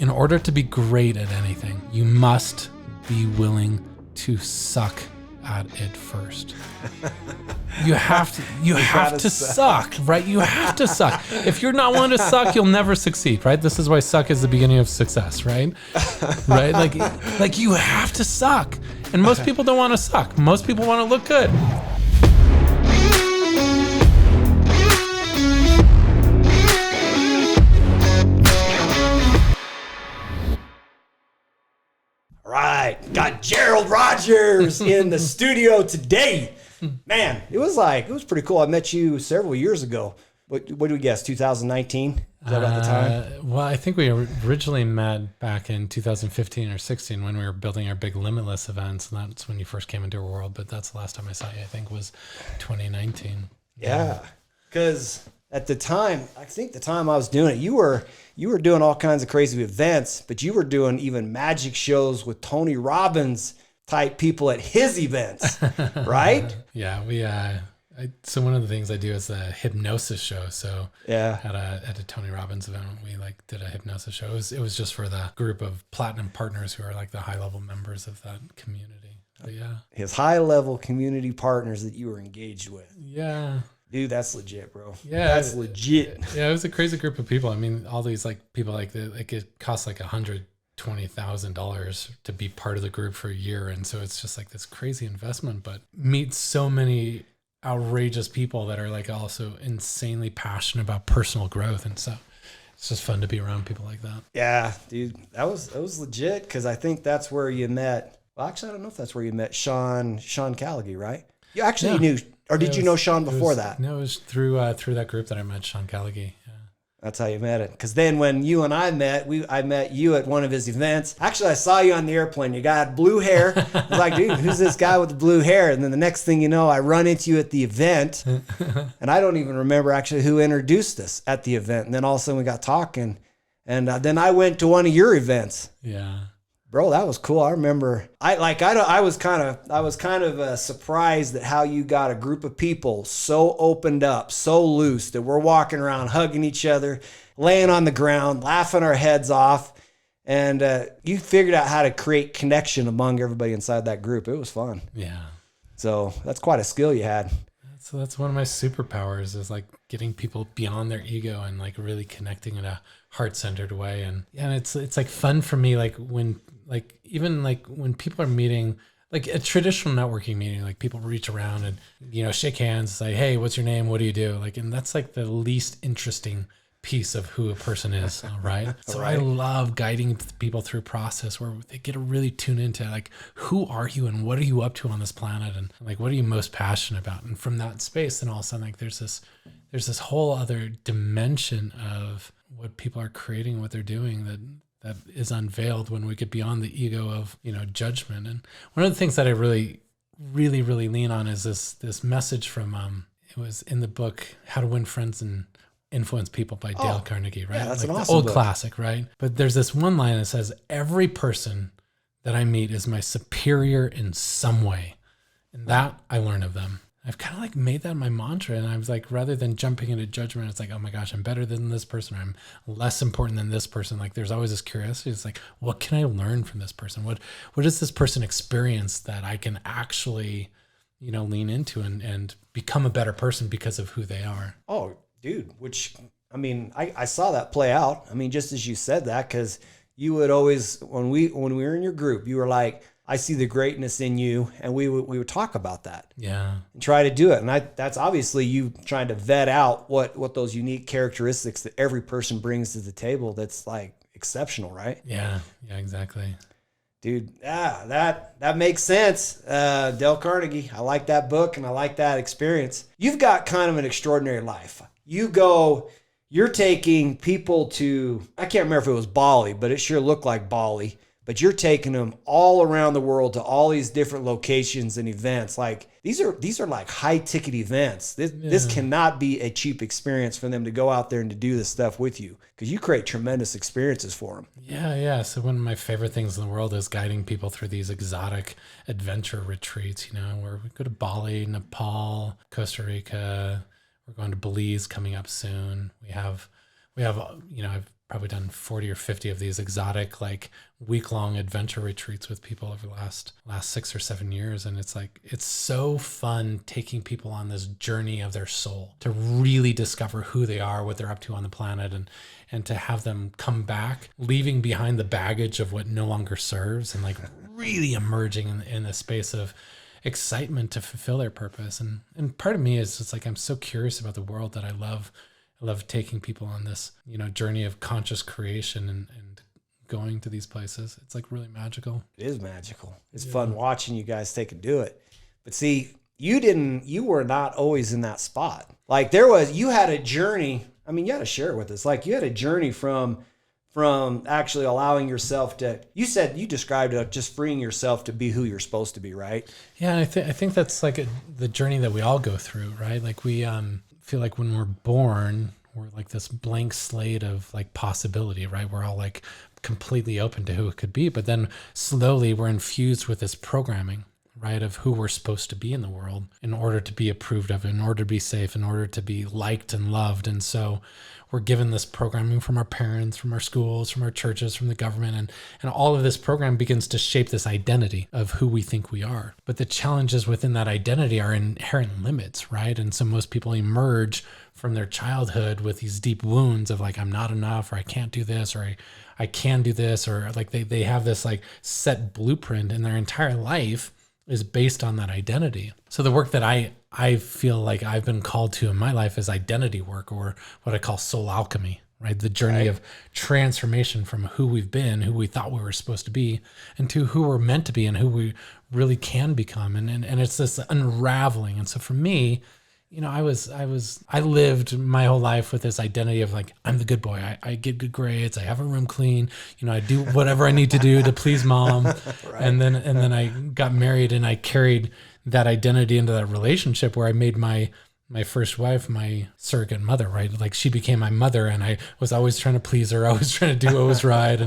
in order to be great at anything, you must be willing to suck at it first. You have to suck, right? You have to suck. If you're not willing to suck, you'll never succeed, right? This is why suck is the beginning of success, right? Right? Like you have to suck. And most people don't want to suck. Most people want to look good. Right, got Gerald Rogers in the studio today. Man, it was pretty cool. I met you several years ago. What do we guess? 2019? Is that about the time? Well, I think we originally met back in 2015 or 16 when we were building our big Limitless events, and that's when you first came into our world. But that's the last time I saw you. I think was 2019. Yeah, because at the time, I think the time I was doing it, you were doing all kinds of crazy events, but you were doing even magic shows with Tony Robbins type people at his events, right? Yeah, so one of the things I do is a hypnosis show. So yeah, at a Tony Robbins event, we did a hypnosis show. It was just for the group of platinum partners who are like the high level members of that community. But yeah, his high level community partners that you were engaged with. Yeah. Dude, that's legit, bro. Yeah, that's legit. Yeah, it was a crazy group of people. I mean, all these people it costs like $120,000 to be part of the group for a year, and so it's just like this crazy investment. But meet so many outrageous people that are like also insanely passionate about personal growth, and so it's just fun to be around people like that. Yeah, dude, that was legit because I think that's where you met. Well, actually, I don't know if that's where you met Sean Callagy, right? You actually knew. Or did you know Sean before that? No, it was through that group that I met Sean Callagy. Yeah. That's how you met it. Because then when you and I met, I met you at one of his events. Actually, I saw you on the airplane. You got blue hair. I was like, dude, who's this guy with the blue hair? And then the next thing you know, I run into you at the event. And I don't even remember actually who introduced us at the event. And then all of a sudden we got talking. And then I went to one of your events. Yeah. Bro, that was cool. I remember. I was kind of surprised at how you got a group of people so opened up, so loose that we're walking around hugging each other, laying on the ground, laughing our heads off, and you figured out how to create connection among everybody inside that group. It was fun. Yeah. So that's quite a skill you had. So that's one of my superpowers is like getting people beyond their ego and like really connecting in a heart-centered way. And yeah, it's like fun for me. When people are meeting, like a traditional networking meeting, like people reach around and, shake hands, say, hey, what's your name? What do you do? And that's like the least interesting piece of who a person is, right? So right. I love guiding people through a process where they get to really tune into like, who are you and what are you up to on this planet? And like, what are you most passionate about? And from that space, then all of a sudden, like there's this whole other dimension of what people are creating, what they're doing that is unveiled when we get beyond the ego of, judgment. And one of the things that I really, really, really lean on is this message from, it was in the book, How to Win Friends and Influence People by Dale Carnegie, right? Yeah, that's like an the awesome old book. Classic, right? But there's this one line that says, every person that I meet is my superior in some way. And that I learn of them. I've kind of like made that my mantra. And I was like, rather than jumping into judgment, it's like, oh my gosh, I'm better than this person. Or I'm less important than this person. Like there's always this curiosity. It's like, what can I learn from this person? What does this person experience that I can actually, lean into and become a better person because of who they are? Oh, dude, I saw that play out. I mean, just as you said that, because you would always, when we were in your group, you were like, I see the greatness in you, and we would talk about that. Yeah. And try to do it. And that's obviously you trying to vet out what those unique characteristics that every person brings to the table that's like exceptional, right? Yeah, exactly. Dude, that makes sense. Dale Carnegie. I like that book and I like that experience. You've got kind of an extraordinary life. You're taking people to, I can't remember if it was Bali, but it sure looked like Bali. But you're taking them all around the world to all these different locations and events. Like these are like high ticket events. This cannot be a cheap experience for them to go out there and to do this stuff with you, because you create tremendous experiences for them. Yeah. So one of my favorite things in the world is guiding people through these exotic adventure retreats, where we go to Bali, Nepal, Costa Rica. We're going to Belize coming up soon. I've probably done 40 or 50 of these exotic, like week-long adventure retreats with people over the last 6 or 7 years. And it's like, it's so fun taking people on this journey of their soul to really discover who they are, what they're up to on the planet, and to have them come back, leaving behind the baggage of what no longer serves, and like really emerging in the space of excitement to fulfill their purpose. And part of me is just like, I'm so curious about the world that I love taking people on this, journey of conscious creation and going to these places. It's like really magical. It is magical. It's fun watching you guys take and do it. But see, you were not always in that spot. Like you had a journey. I mean, you had to share it with us. Like you had a journey from actually allowing yourself to, you described it, just freeing yourself to be who you're supposed to be, right? Yeah. I think that's like the journey that we all go through, right? Like we, feel like when we're born, we're like this blank slate of like possibility, right? We're all like completely open to who it could be, but then slowly we're infused with this programming, right? Of who we're supposed to be in the world in order to be approved of, in order to be safe, in order to be liked and loved. And so we're given this programming from our parents, from our schools, from our churches, from the government, and all of this program begins to shape this identity of who we think we are. But the challenges within that identity are inherent limits, right? And so most people emerge from their childhood with these deep wounds of like, I'm not enough, or I can't do this, or I can do this, or like they have this like set blueprint, and their entire life is based on that identity. So the work that I feel like I've been called to in my life is identity work, or what I call soul alchemy, right? The journey of transformation from who we've been, who we thought we were supposed to be, and to who we're meant to be and who we really can become. And it's this unraveling. And so for me, I lived my whole life with this identity of like, I'm the good boy. I get good grades. I have a room clean. I do whatever I need to do to please mom. Right. And then I got married, and I carried that identity into that relationship where I made my first wife my surrogate mother, right? Like she became my mother, and I was always trying to please her, always trying to do what was right.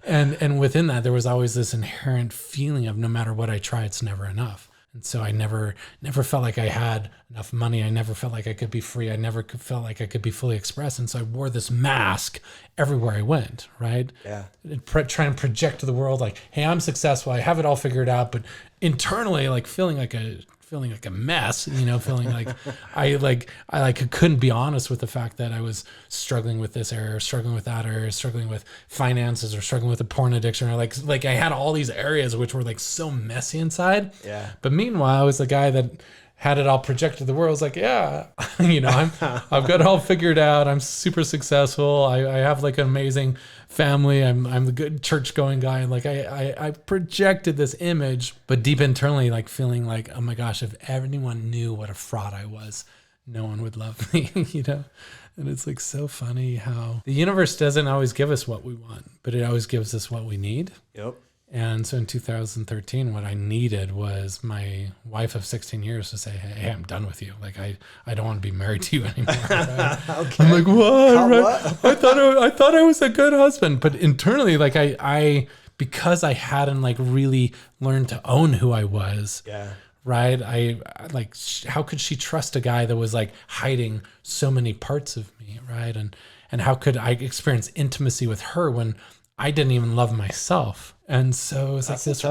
And within that, there was always this inherent feeling of no matter what I try, it's never enough. And so I never felt like I had enough money. I never felt like I could be free. I never felt like I could be fully expressed. And so I wore this mask everywhere I went, right? Yeah. Trying to project to the world like, hey, I'm successful. I have it all figured out. But internally, like feeling like a mess, feeling like I couldn't be honest with the fact that I was struggling with this area, struggling with that area, struggling with finances, or struggling with a porn addiction, or like I had all these areas which were like so messy inside. Yeah. But meanwhile, I was the guy that had it all projected to the world. I was like, yeah, I've got it all figured out. I'm super successful. I have like an amazing family. I'm the good church going guy. And like I projected this image, but deep internally, like feeling like, oh my gosh, if anyone knew what a fraud I was, no one would love me, And it's like so funny how the universe doesn't always give us what we want, but it always gives us what we need. Yep. And so in 2013, what I needed was my wife of 16 years to say, hey, I'm done with you. Like, I don't want to be married to you anymore. Right? Okay. I'm like, what? Right? I thought I was a good husband. But internally, like I because I hadn't like really learned to own who I was. Yeah. Right. How could she trust a guy that was like hiding so many parts of me? Right. And how could I experience intimacy with her when I didn't even love myself? And so it's like this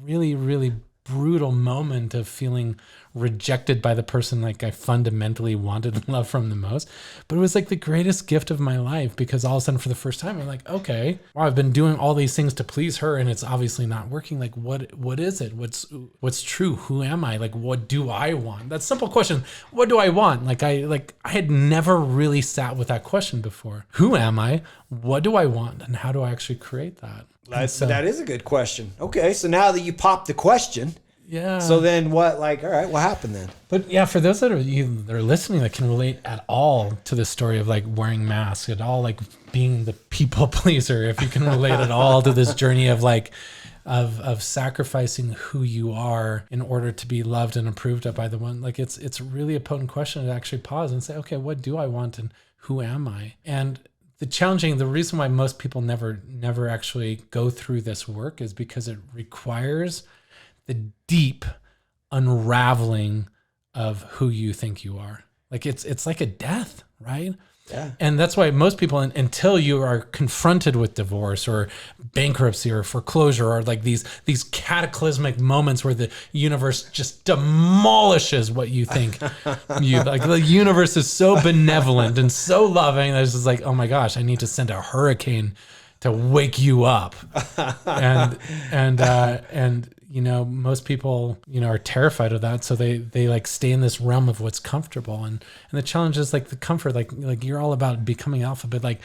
really, really brutal moment of feeling rejected by the person like I fundamentally wanted love from the most. But it was like the greatest gift of my life, because all of a sudden for the first time, I'm like, okay, wow, I've been doing all these things to please her and it's obviously not working. Like, what is it? What's true? Who am I? Like, what do I want? That simple question. What do I want? I had never really sat with that question before. Who am I? What do I want? And how do I actually create that? That is a good question. Okay, so now that you popped the question, yeah. So then what? Like, all right, what happened then? But yeah, for those that are listening that can relate at all to the story of like wearing masks, at all like being the people pleaser, if you can relate at all to this journey of like of sacrificing who you are in order to be loved and approved of by the one, like it's really a potent question to actually pause and say, okay, what do I want and who am I? And the reason why most people never actually go through this work is because it requires the deep unraveling of who you think you are. Like it's like a death, right? Yeah. And that's why most people, until you are confronted with divorce or bankruptcy or foreclosure or like these cataclysmic moments where the universe just demolishes what you think you like, the universe is so benevolent and so loving that it's just like, oh my gosh, I need to send a hurricane to wake you up. And you know, most people, you know, are terrified of that. So they like stay in this realm of what's comfortable. And the challenge is like the comfort, like you're all about becoming alpha, but like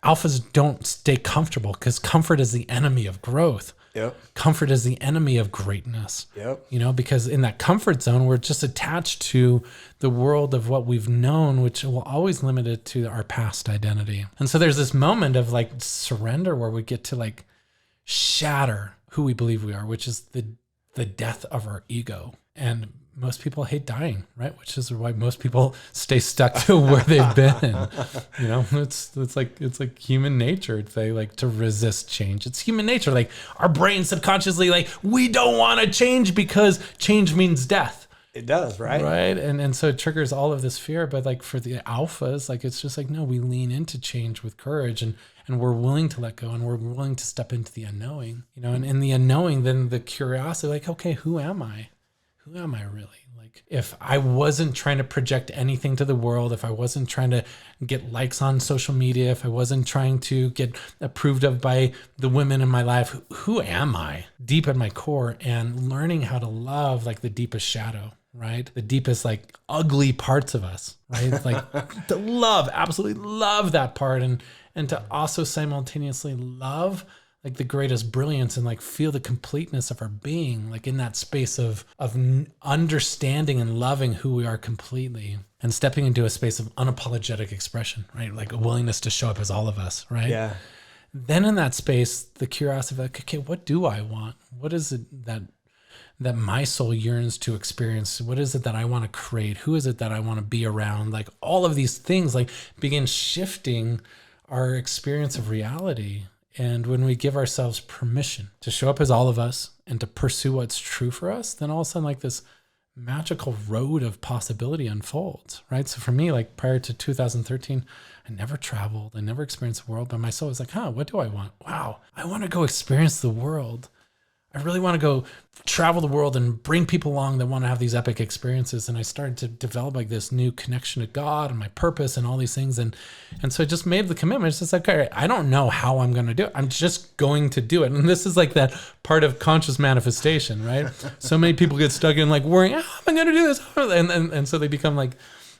alphas don't stay comfortable because comfort is the enemy of growth. Yep. Comfort is the enemy of greatness. Yep. You know, because in that comfort zone, we're just attached to the world of what we've known, which will always limit it to our past identity. And so there's this moment of like surrender where we get to like shatter who we believe we are, which is the death of our ego. And most people hate dying, right? Which is why most people stay stuck to where they've been. You know, it's like human nature. They like to resist change. It's human nature. Like our brain subconsciously, like we don't want to change because change means death. It does, right? Right. And so it triggers all of this fear. But like for the alphas, like it's just like, no, we lean into change with courage and we're willing to let go and we're willing to step into the unknowing, you know, and in the unknowing, then the curiosity, like, okay, who am I? Who am I really? Like if I wasn't trying to project anything to the world, if I wasn't trying to get likes on social media, if I wasn't trying to get approved of by the women in my life, who am I deep at my core? And learning how to love like the deepest shadow, right? The deepest, like ugly parts of us, right? Like to love, absolutely love that part. And to also simultaneously love like the greatest brilliance and like feel the completeness of our being, like in that space of understanding and loving who we are completely and stepping into a space of unapologetic expression, right? Like a willingness to show up as all of us, right? Yeah. Then in that space, the curiosity of like, okay, what do I want? What is it that my soul yearns to experience? What is it that I want to create? Who is it that I want to be around? Like all of these things like begin shifting our experience of reality. And when we give ourselves permission to show up as all of us and to pursue what's true for us, then all of a sudden like this magical road of possibility unfolds, right? So for me, like prior to 2013, I never traveled. I never experienced the world, but my soul was like, what do I want? Wow, I want to go experience the world. I really want to go travel the world and bring people along that want to have these epic experiences. And I started to develop like this new connection to God and my purpose and all these things. And so I just made the commitment. It's just like, okay, I don't know how I'm going to do it. I'm just going to do it. And this is like that part of conscious manifestation, right? So many people get stuck in like worrying, how am I going to do this? And so they become like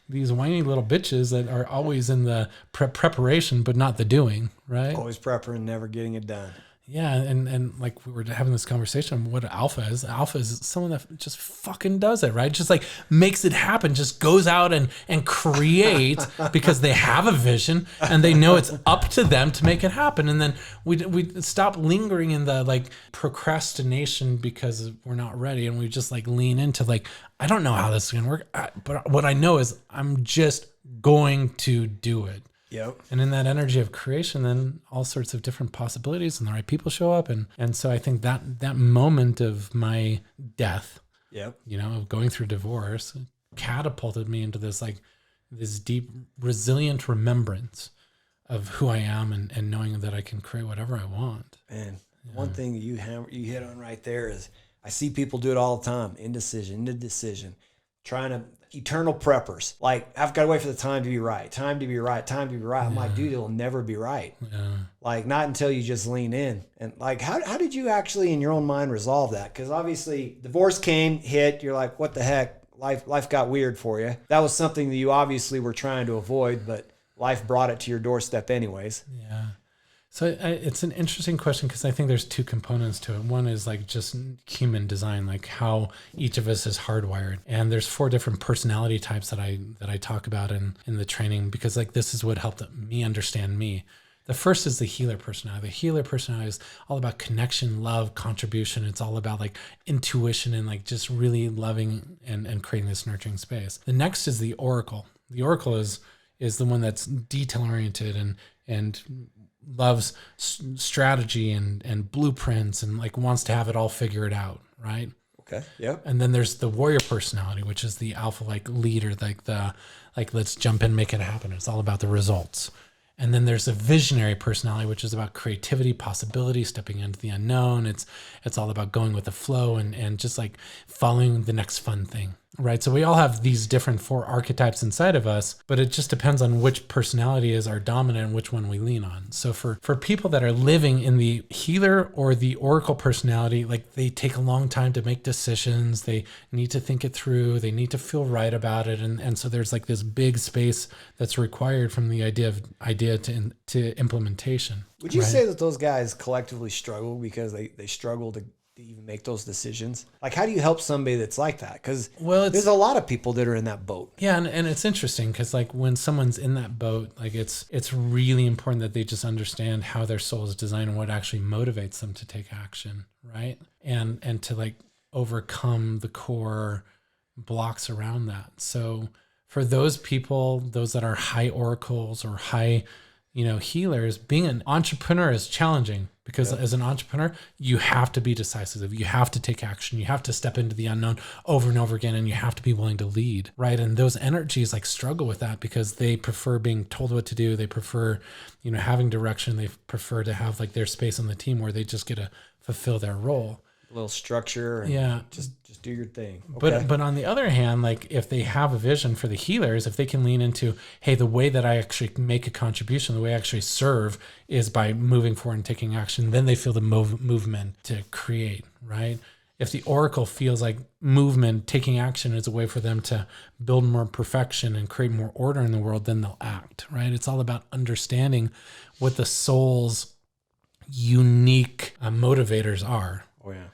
these whiny little bitches that are always in the preparation, but not the doing, right? Always prepper and never getting it done. Yeah, and like we were having this conversation, what alpha is. Alpha is someone that just fucking does it, right? Just like makes it happen, just goes out and creates because they have a vision and they know it's up to them to make it happen. And then we stop lingering in the like procrastination because we're not ready, and we just like lean into like, I don't know how this is gonna work, but what I know is I'm just going to do it. Yep. And in that energy of creation, then all sorts of different possibilities and the right people show up. And so I think that moment of my death, yep, you know, of going through divorce catapulted me into this like this deep, resilient remembrance of who I am and knowing that I can create whatever I want. And one thing you hit on right there is I see people do it all the time. Indecision, trying to eternal preppers. Like, I've got to wait for the time to be right. I'm like, dude, it'll never be right. Yeah. Like, not until you just lean in. And like, how did you actually in your own mind resolve that? Because obviously divorce hit, you're like, what the heck? Life got weird for you. That was something that you obviously were trying to avoid, but life brought it to your doorstep anyways. Yeah. So it's an interesting question because I think there's two components to it. One is like just human design, like how each of us is hardwired. And there's 4 different personality types that I talk about in the training, because like this is what helped me understand me. The first is the healer personality. The healer personality is all about connection, love, contribution. It's all about like intuition and like just really loving and creating this nurturing space. The next is the oracle. The oracle is the one that's detail oriented and loves strategy and blueprints and like wants to have it all figured out, right? Okay. Yep. And then there's the warrior personality, which is the alpha like leader, like let's jump in, make it happen. It's all about the results. And then there's a visionary personality, which is about creativity, possibility, stepping into the unknown. It's all about going with the flow and just like following the next fun thing, right? So we all have these different 4 archetypes inside of us, but it just depends on which personality is our dominant and which one we lean on. So for people that are living in the healer or the oracle personality, like they take a long time to make decisions. They need to think it through. They need to feel right about it. And so there's like this big space that's required from the idea to implementation. Would you say that those guys collectively struggle because they struggle to even make those decisions? Like, how do you help somebody that's like that? Because there's a lot of people that are in that boat. Yeah, and it's interesting because like when someone's in that boat, like it's really important that they just understand how their soul is designed and what actually motivates them to take action, right? And to like overcome the core blocks around that. So for those people, those that are high oracles or high, healers, being an entrepreneur is challenging because as an entrepreneur, you have to be decisive. You have to take action. You have to step into the unknown over and over again, and you have to be willing to lead, right? And those energies like struggle with that because they prefer being told what to do. They prefer, having direction. They prefer to have like their space on the team where they just get to fulfill their role. A little structure and just do your thing. Okay. But on the other hand, like if they have a vision for the healers, if they can lean into, hey, the way that I actually make a contribution, the way I actually serve is by moving forward and taking action, then they feel the movement to create, right? If the oracle feels like movement, taking action is a way for them to build more perfection and create more order in the world, then they'll act, right? It's all about understanding what the soul's unique motivators are. Oh, yeah.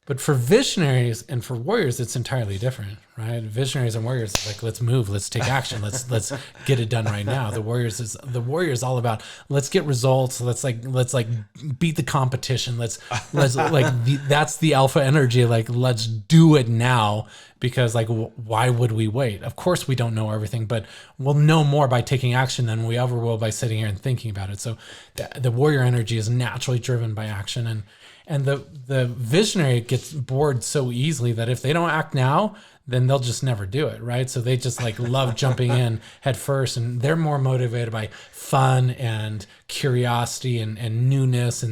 But for visionaries and for warriors, it's entirely different, right? Visionaries and warriors, like let's move, let's take action, let's get it done right now. The warrior is all about let's get results, let's beat the competition, let's that's the alpha energy, like let's do it now because like why would we wait? Of course we don't know everything, but we'll know more by taking action than we ever will by sitting here and thinking about it. So the warrior energy is naturally driven by action, and the visionary gets bored so easily that if they don't act now, then they'll just never do it, right? So they just like love jumping in head first, and they're more motivated by fun and curiosity and newness,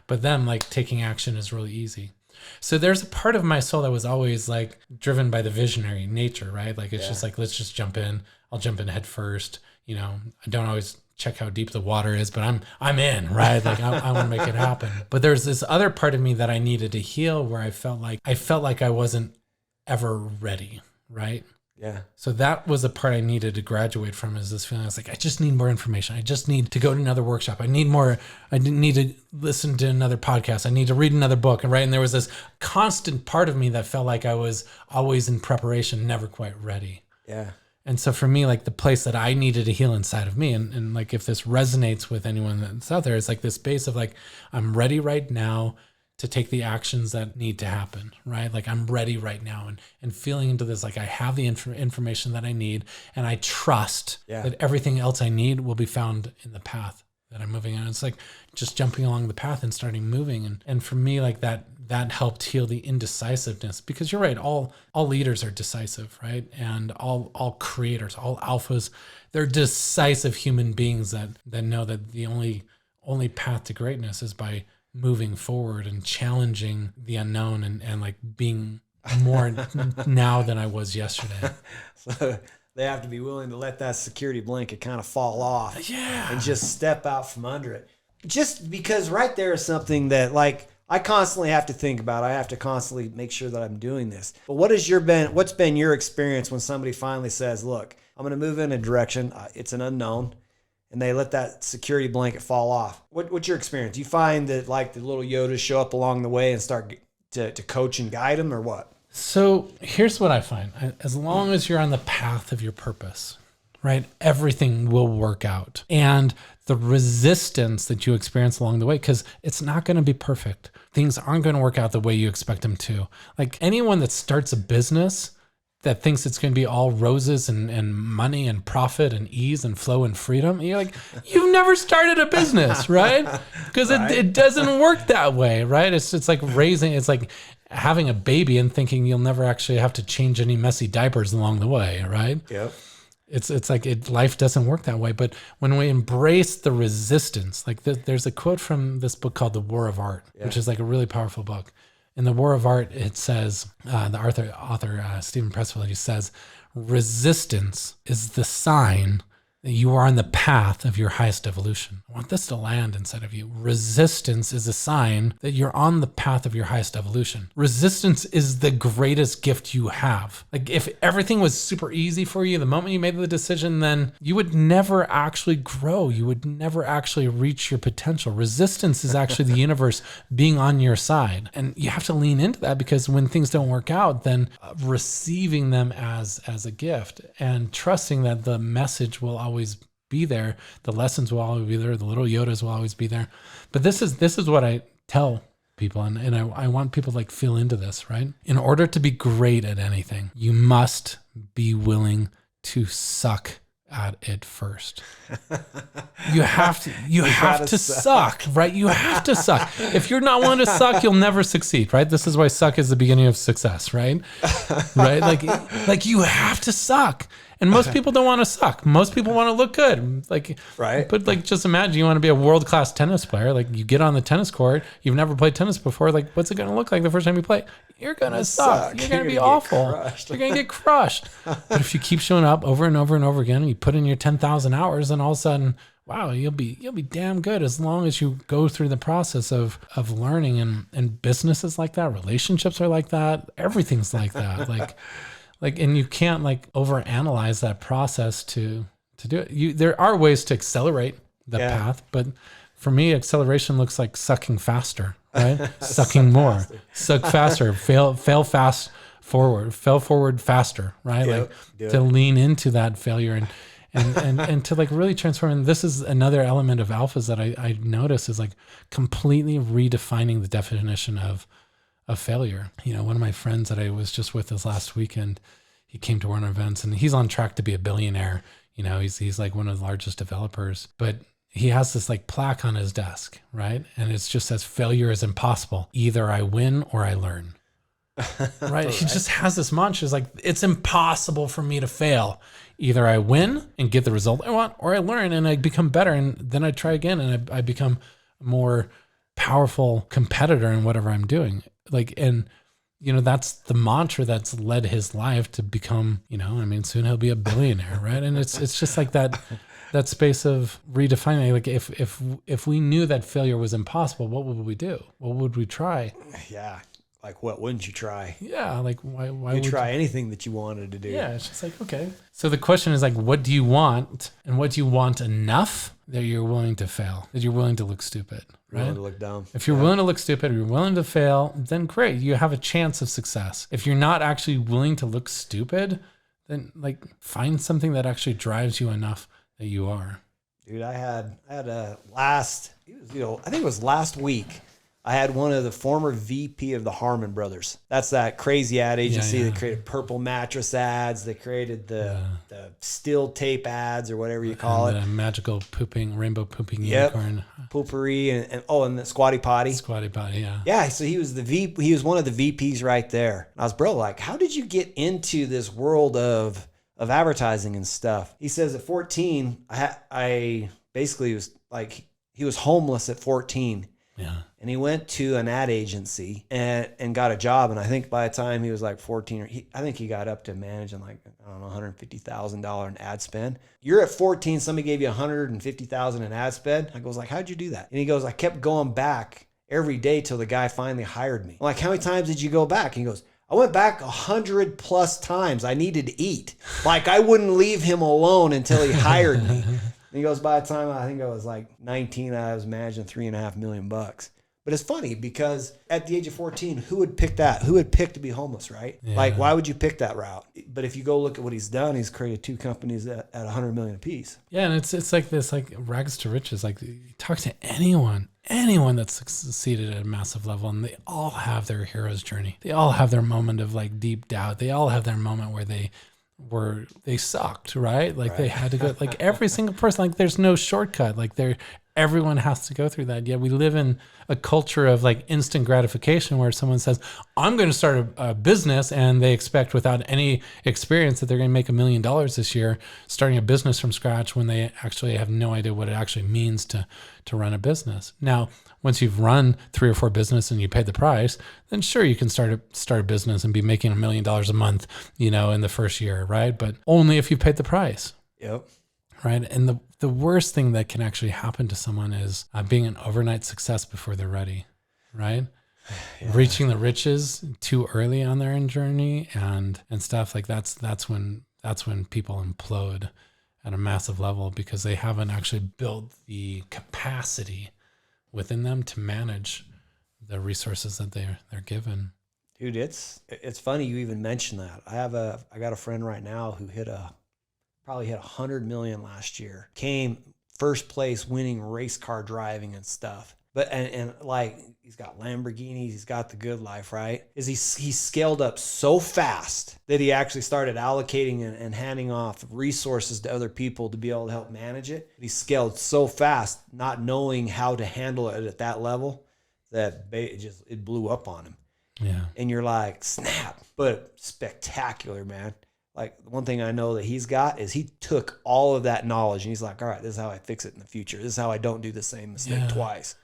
but them like taking action is really easy. So there's a part of my soul that was always like driven by the visionary nature, right? Like it's just like, let's just jump in. I'll jump in head first. I don't always check how deep the water is, but I'm in, right? Like I want to make it happen. But there's this other part of me that I needed to heal where I felt like I wasn't ever ready, right? Yeah. So that was the part I needed to graduate from, is this feeling. I was like, I just need more information. I just need to go to another workshop. I need to listen to another podcast. I need to read another book. And right. And there was this constant part of me that felt like I was always in preparation, never quite ready. Yeah. And so for me, like the place that I needed to heal inside of me, and like if this resonates with anyone that's out there, it's like this space of like, I'm ready right now to take the actions that need to happen, right? Like I'm ready right now, and feeling into this, like I have the information that I need, and I trust that everything else I need will be found in the path that I'm moving on. It's like just jumping along the path and starting moving. And for me, like that helped heal the indecisiveness, because you're right. All leaders are decisive, right? And all creators, all alphas, they're decisive human beings that know that the only path to greatness is by moving forward and challenging the unknown and like being more now than I was yesterday. So they have to be willing to let that security blanket kind of fall off and just step out from under it. Just because right there is something that like I constantly have to think about. I have to constantly make sure that I'm doing this. But what's been your experience when somebody finally says, look, I'm going to move in a direction. It's an unknown. And they let that security blanket fall off. What's your experience? Do you find that like the little Yodas show up along the way and start to coach and guide them, or what? So here's what I find. As long as you're on the path of your purpose, right, everything will work out. And the resistance that you experience along the way, because it's not going to be perfect. Things aren't going to work out the way you expect them to. Like anyone that starts a business, that thinks it's going to be all roses and money and profit and ease and flow and freedom. And you're like, you've never started a business, right? Because it doesn't work that way, right? It's like it's like having a baby and thinking you'll never actually have to change any messy diapers along the way, right? Yep. It's like life doesn't work that way. But when we embrace the resistance, like there's a quote from this book called The War of Art, which is like a really powerful book. In The War of Art, it says, the author Stephen Pressfield, he says, resistance is the sign that you are on the path of your highest evolution. I want this to land inside of you. Resistance is a sign that you're on the path of your highest evolution. Resistance is the greatest gift you have. Like if everything was super easy for you, the moment you made the decision, then you would never actually grow. You would never actually reach your potential. Resistance is actually the universe being on your side. And you have to lean into that, because when things don't work out, then receiving them as a gift and trusting that the message will always be there, the lessons will always be there, the little Yodas will always be there. But this is what I tell people, and I want people to like feel into this, right? In order to be great at anything, you must be willing to suck at it first. You have to suck, right? You have to suck. If you're not willing to suck, you'll never succeed, right? This is why suck is the beginning of success, right? Right? Like you have to suck. And most people don't want to suck. Most people want to look good. Like, right. But like, just imagine you want to be a world-class tennis player. Like you get on the tennis court, you've never played tennis before. Like, what's it going to look like the first time you play? You're going to suck. You're going to be awful. You're going to get crushed. But if you keep showing up over and over and over again, and you put in your 10,000 hours, then all of a sudden, wow, you'll be damn good, as long as you go through the process of learning. And businesses like that, relationships are like that, everything's like that. Like, and you can't like overanalyze that process to do it. There are ways to accelerate the path, but for me, acceleration looks like sucking faster, right? Sucking more, suck faster, fail forward faster, right? Yep, like to lean into that failure and to like really transform. And this is another element of alphas that I notice is like completely redefining the definition of failure. You know, one of my friends that I was just with this last weekend, he came to one of our events and he's on track to be a billionaire. You know, he's like one of the largest developers, but he has this like plaque on his desk, right? And it just says, failure is impossible. Either I win or I learn. Right? He just has this mantra. It's like, it's impossible for me to fail. Either I win and get the result I want, or I learn and I become better. And then I try again and I become a more powerful competitor in whatever I'm doing. Like, and you know, that's the mantra that's led his life to become, you know, I mean, soon he'll be a billionaire, right? And it's just like that space of redefining. Like if we knew that failure was impossible, what would we do? What would we try? Yeah. Like, what wouldn't you try? Yeah. Like, why would you try anything that you wanted to do? Yeah. It's just like, okay. So the question is like, what do you want, and what do you want enough that you're willing to fail, that you're willing to look stupid, right? Willing to look dumb. If you're willing to look stupid, or you're willing to fail, then great. You have a chance of success. If you're not actually willing to look stupid, then like find something that actually drives you enough that you are. Dude, I had I think it was last week. I had one of the former VP of the Harmon Brothers. That's that crazy ad agency that created purple mattress ads. They created the steel tape ads, or whatever you call it. The magical rainbow pooping unicorn. Poopery and the Squatty Potty. Squatty Potty, yeah. Yeah, so he was he was one of the VPs right there. And I was, bro, like, how did you get into this world of advertising and stuff? He says at 14, I basically was like, he was homeless at 14. Yeah. And he went to an ad agency and got a job. And I think by the time he was like 14, I think he got up to managing like, I don't know, $150,000 in ad spend. You're at 14, somebody gave you $150,000 in ad spend. I goes like, how'd you do that? And he goes, I kept going back every day till the guy finally hired me. I'm like, how many times did you go back? And he goes, I went back 100+ times. I needed to eat. Like, I wouldn't leave him alone until he hired me. And he goes, by the time I think I was like 19, I was managing $3.5 million. But it's funny because at the age of 14, who would pick that? Who would pick to be homeless, right? Yeah. Like, why would you pick that route? But if you go look at what he's done, he's created 2 companies at $100 million apiece. Yeah, and it's like this, like rags to riches. Like, you talk to anyone, anyone that's succeeded at a massive level, and they all have their hero's journey. They all have their moment of like deep doubt. They all have their moment where they sucked, right? Like they had to go, like every single person, like there's no shortcut. Like everyone has to go through that. Yet we live in a culture of like instant gratification where someone says, I'm going to start a business, and they expect without any experience that they're going to make $1 million this year starting a business from scratch, when they actually have no idea what it actually means to run a business. Now, once you've run 3 or 4 businesses and you pay the price, then sure, you can start a business and be making $1 million a month, in the first year, right? But only if you paid the price. Yep. Right. And the worst thing that can actually happen to someone is being an overnight success before they're ready, right? Yeah. Reaching the riches too early on their journey and stuff like that's when people implode at a massive level, because they haven't actually built the capacity within them to manage the resources that they're given. Dude, it's funny you even mentioned that. I got a friend right now who probably hit 100 million last year. Came first place winning race car driving and stuff. But and like he's got Lamborghinis, he's got the good life, right? He scaled up so fast that he actually started allocating and handing off resources to other people to be able to help manage it. He scaled so fast, not knowing how to handle it at that level, that it blew up on him. Yeah. And you're like, snap, but spectacular, man. Like one thing I know that he's got is he took all of that knowledge and he's like, all right, this is how I fix it in the future. This is how I don't do the same mistake twice.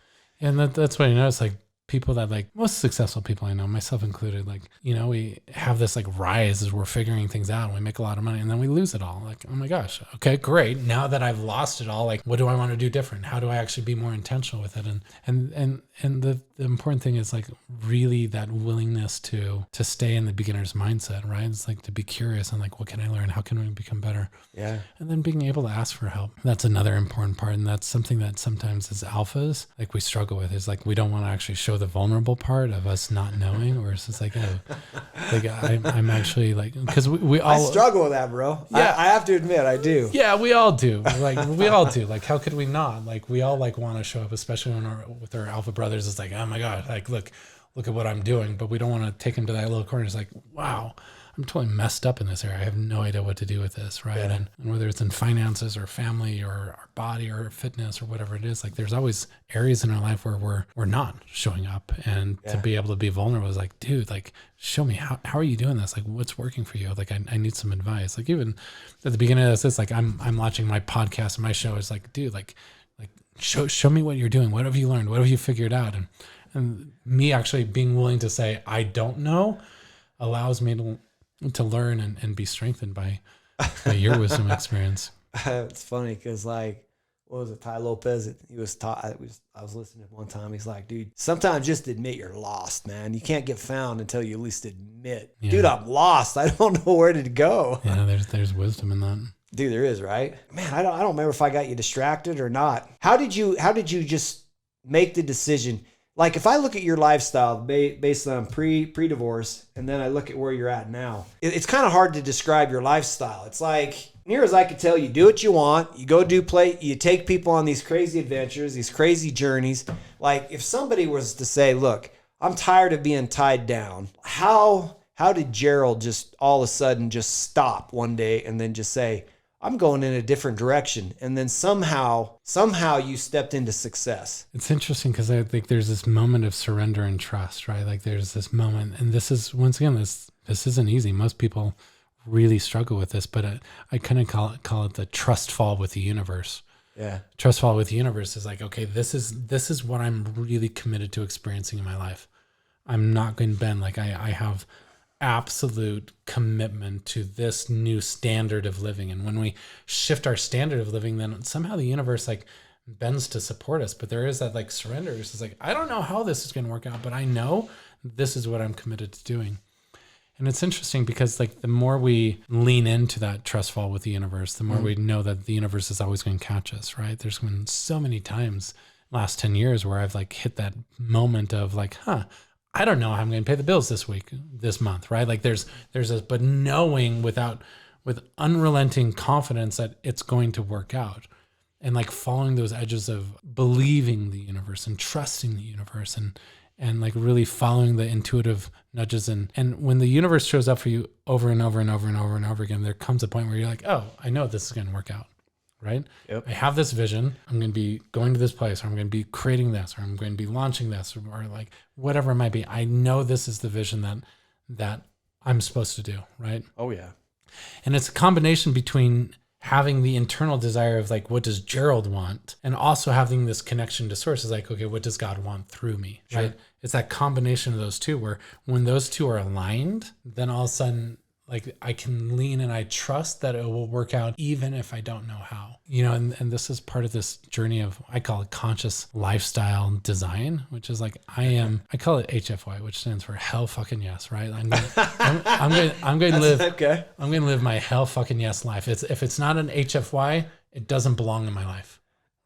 And that's what it's like. People that like most successful people I know, myself included, like, we have this like rise as we're figuring things out and we make a lot of money and then we lose it all. Like, oh my gosh, okay, great. Now that I've lost it all, like, what do I want to do different? How do I actually be more intentional with it? And the important thing is like really that willingness to stay in the beginner's mindset, right? It's like to be curious and like, what can I learn? How can we become better? Yeah. And then being able to ask for help. That's another important part. And that's something that sometimes as alphas, like we struggle with, is like, we don't want to actually show the vulnerable part of us not knowing, or it's just like, I'm actually like, because we all I struggle with that, bro. Yeah. I have to admit I do. Yeah, we all do. Like we all do. Like, how could we not? Like, we all like want to show up, especially with our alpha brothers. It's like, oh my God, like look at what I'm doing, but we don't want to take them to that little corner. It's like, wow, I'm totally messed up in this area. I have no idea what to do with this, right? Yeah. And whether it's in finances or family or our body or fitness or whatever it is, like there's always areas in our life where we're not showing up, and to be able to be vulnerable is like, dude, like show me how are you doing this? Like what's working for you? Like I need some advice. Like even at the beginning of this, like I'm launching my podcast and my show is like, dude, like show me what you're doing. What have you learned? What have you figured out? And me actually being willing to say I don't know allows me to learn and be strengthened by your wisdom experience. It's funny because like, what was it? Ty Lopez, he was taught, I was listening to him one time. He's like, dude, sometimes just admit you're lost, man. You can't get found until you at least admit, dude, I'm lost. I don't know where to go. Yeah. There's wisdom in that. Dude, there is, right? Man, I don't remember if I got you distracted or not. How did you just make the decision? Like if I look at your lifestyle based on pre-divorce, and then I look at where you're at now, it's kind of hard to describe your lifestyle. It's like, near as I could tell, you do what you want, you go you take people on these crazy adventures, these crazy journeys. Like if somebody was to say, look, I'm tired of being tied down. How did Gerald just all of a sudden just stop one day and then just say, I'm going in a different direction. And then somehow you stepped into success. It's interesting because I think there's this moment of surrender and trust, right? Like there's this moment, and this is, once again, this isn't easy. Most people really struggle with this, but I kind of call it the trust fall with the universe. Yeah. Trust fall with the universe is like, okay, this is what I'm really committed to experiencing in my life. I'm not going to bend. Like I have absolute commitment to this new standard of living. And when we shift our standard of living, then somehow the universe like bends to support us. But there is that like surrender. It's like, I don't know how this is going to work out, but I know this is what I'm committed to doing. And it's interesting because like the more we lean into that trust fall with the universe, the more we know that the universe is always going to catch us, right? There's been so many times last 10 years where I've like hit that moment of like, I don't know how I'm going to pay the bills this month, right? Like there's this, but knowing with unrelenting confidence that it's going to work out. and like following those edges of believing the universe and trusting the universe and like really following the intuitive nudges. And when the universe shows up for you over and over and over and over and over again, there comes a point where you're like, oh, I know this is going to work out, right? Yep. I have this vision. I'm going to be going to this place, or I'm going to be creating this, or I'm going to be launching this, or like whatever it might be. I know this is the vision that I'm supposed to do, right? Oh, yeah. And it's a combination between having the internal desire of like, what does Gerald want? And also having this connection to source is like, okay, what does God want through me? Sure. Right? It's that combination of those two, where when those two are aligned, then all of a sudden, like I can lean and I trust that it will work out even if I don't know how, you know, and this is part of this journey of, I call it conscious lifestyle design, which is like, I call it HFY, which stands for hell fucking yes, right? I'm going to live, okay. I'm going to live my hell fucking yes life. If it's not an HFY, it doesn't belong in my life.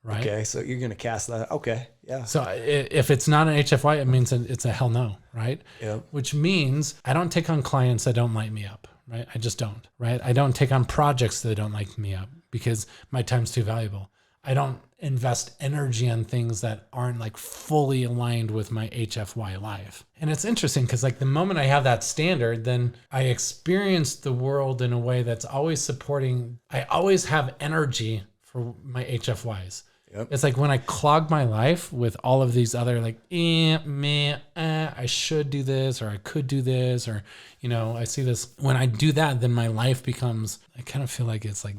Right. Okay. So you're going to cast that. Okay. Yeah. So if it's not an HFY, it means it's a hell no. Right. Yep. Which means I don't take on clients that don't light me up. Right. I just don't. Right. I don't take on projects that don't light me up because my time's too valuable. I don't invest energy on things that aren't like fully aligned with my HFY life. And it's interesting because like the moment I have that standard, then I experience the world in a way that's always supporting. I always have energy for my HFYs. Yep. It's like when I clog my life with all of these other like, I should do this, or I could do this, or, you know, I see this. When I do that, then my life becomes, I kind of feel like it's like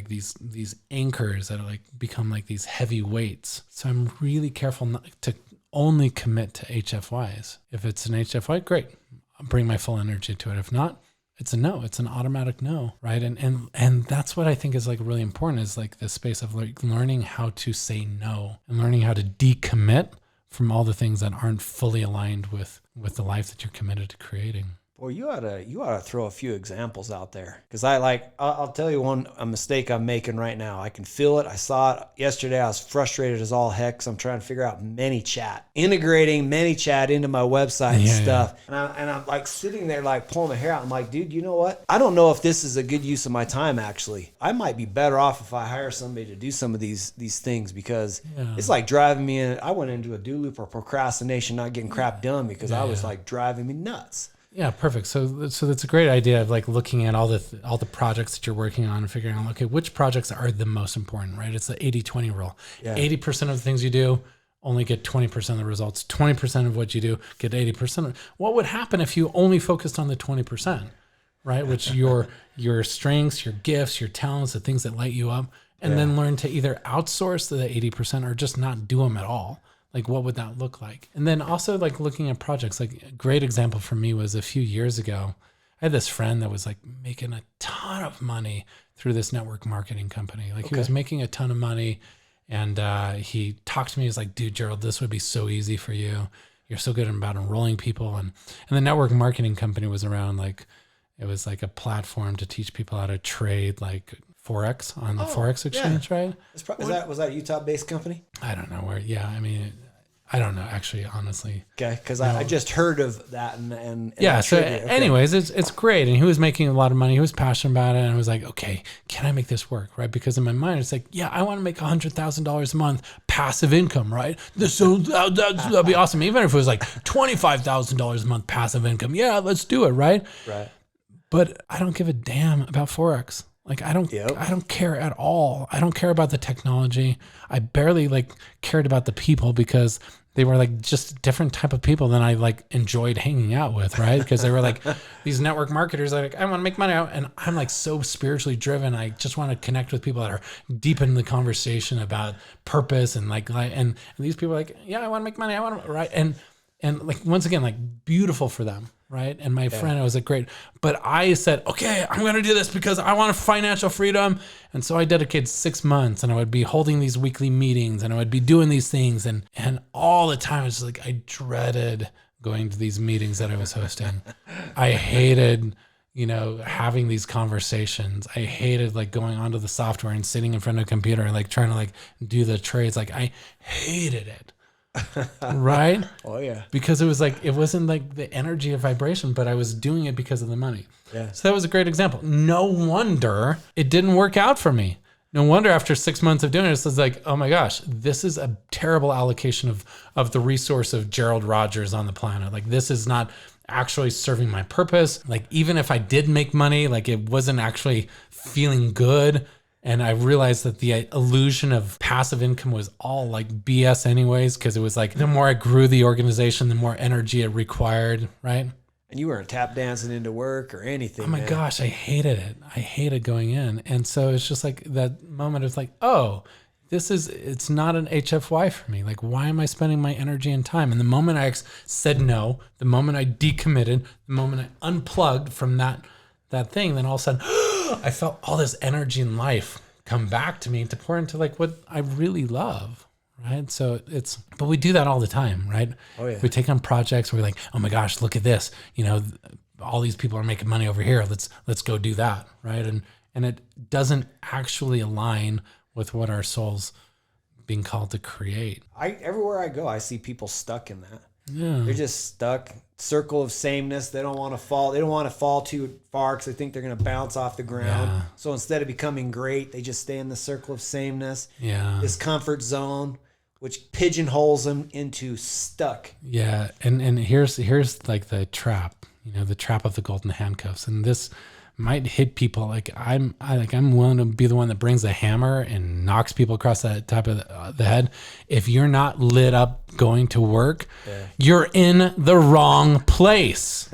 these anchors that are like become like these heavy weights. So I'm really careful not to only commit to HFYs. If it's an HFY, great. I'll bring my full energy to it. If not, it's a no. It's an automatic no, right? And that's what I think is like really important, is like the space of like learning how to say no and learning how to decommit from all the things that aren't fully aligned with the life that you're committed to creating. Boy, you ought to throw a few examples out there, because I'll tell you a mistake I'm making right now. I can feel it. I saw it yesterday. I was frustrated as all heck, because I'm trying to figure out ManyChat, integrating ManyChat into my website and stuff. Yeah. And I'm like sitting there like pulling my hair out. I'm like, dude, you know what? I don't know if this is a good use of my time. Actually, I might be better off if I hire somebody to do some of these things, because it's like driving me in. I went into a do loop of procrastination, not getting crap done, because I was like driving me nuts. Yeah, perfect. So that's a great idea of like looking at all the projects that you're working on and figuring out, okay, which projects are the most important, right? It's the 80-20 rule. Yeah. 80% of the things you do only get 20% of the results. 20% of what you do get 80%. What would happen if you only focused on the 20%, right? Which your strengths, your gifts, your talents, the things that light you up, and then learn to either outsource the 80% or just not do them at all. Like, what would that look like? And then also like looking at projects. Like a great example for me was a few years ago, I had this friend that was like making a ton of money through this network marketing company. Like he was making a ton of money, and he talked to me. He was like, dude, Gerald, this would be so easy for you. You're so good about enrolling people. And the network marketing company was around like, it was like a platform to teach people how to trade like Forex on the Forex exchange, right? Was that a Utah-based company? I don't know where. Yeah, I mean, I don't know, actually, honestly. Okay, because I just heard of that and yeah. So, anyways, it's great, and he was making a lot of money. He was passionate about it, and I was like, okay, can I make this work, right? Because in my mind, it's like, yeah, I want to make $100,000 a month passive income, right? That'd be awesome. Even if it was like $25,000 a month passive income, yeah, let's do it, right? Right. But I don't give a damn about Forex. Like, I don't care at all. I don't care about the technology. I barely like cared about the people, because they were like just different type of people than I like enjoyed hanging out with, right? Because they were like these network marketers that like, I want to make money out, and I'm like so spiritually driven. I just want to connect with people that are deep in the conversation about purpose and and these people are like, yeah, I want to make money. I want to, right? And like, once again, like beautiful for them. Right. And my friend, I was like, great. But I said, okay, I'm going to do this because I want financial freedom. And so I dedicated 6 months, and I would be holding these weekly meetings, and I would be doing these things. And all the time, it's like, I dreaded going to these meetings that I was hosting. I hated, having these conversations. I hated like going onto the software and sitting in front of a computer and like trying to like do the trades. Like, I hated it. Right? Oh yeah. Because it was like, it wasn't like the energy of vibration, but I was doing it because of the money. Yeah. So that was a great example. No wonder it didn't work out for me. no wonder after 6 months of doing this, it's like, oh my gosh, this is a terrible allocation of the resource of Gerald Rogers on the planet. Like, this is not actually serving my purpose. Like, even if I did make money, like, it wasn't actually feeling good. And I realized that the illusion of passive income was all like BS anyways, because it was like, the more I grew the organization, the more energy it required, right? And you weren't tap dancing into work or anything. Oh my gosh, I hated it. I hated going in. And so it's just like that moment of like, oh, it's not an HFY for me. Like, why am I spending my energy and time? And the moment I said no, the moment I decommitted, the moment I unplugged from that thing, then all of a sudden I felt all this energy and life come back to me to pour into like what I really love. Right. So but we do that all the time, right? Oh yeah. We take on projects where we're like, oh my gosh, look at this. You know, all these people are making money over here. Let's go do that. Right. And it doesn't actually align with what our soul's being called to create. Everywhere I go, I see people stuck in that. Yeah. They're just stuck. Circle of sameness. They don't want to fall. They don't want to fall too far because they think they're going to bounce off the ground. Yeah. So instead of becoming great, they just stay in the circle of sameness. Yeah. This comfort zone, which pigeonholes them into stuck. Yeah. And here's like the trap, the trap of the golden handcuffs. And this might hit people. Like I'm willing to be the one that brings the hammer and knocks people across the top of the head. If you're not lit up going to work, you're in the wrong place,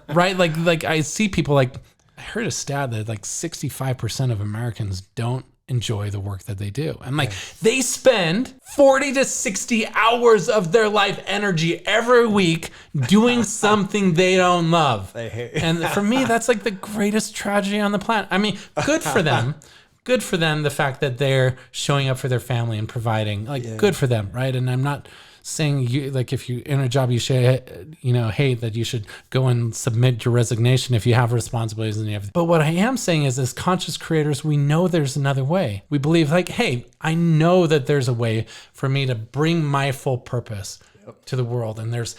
right? Like I see people, like I heard a stat that like 65% of Americans don't enjoy the work that they do. And like they spend 40 to 60 hours of their life energy every week doing something they don't love. And for me, that's like the greatest tragedy on the planet. I mean, good for them. Good for them, the fact that they're showing up for their family and providing, like good for them, right? And I'm not saying you, like if you're in a job you should, hate, that you should go and submit your resignation if you have responsibilities and everything. But what I am saying is, as conscious creators, we know there's another way. We believe like, hey, I know that there's a way for me to bring my full purpose to the world. And there's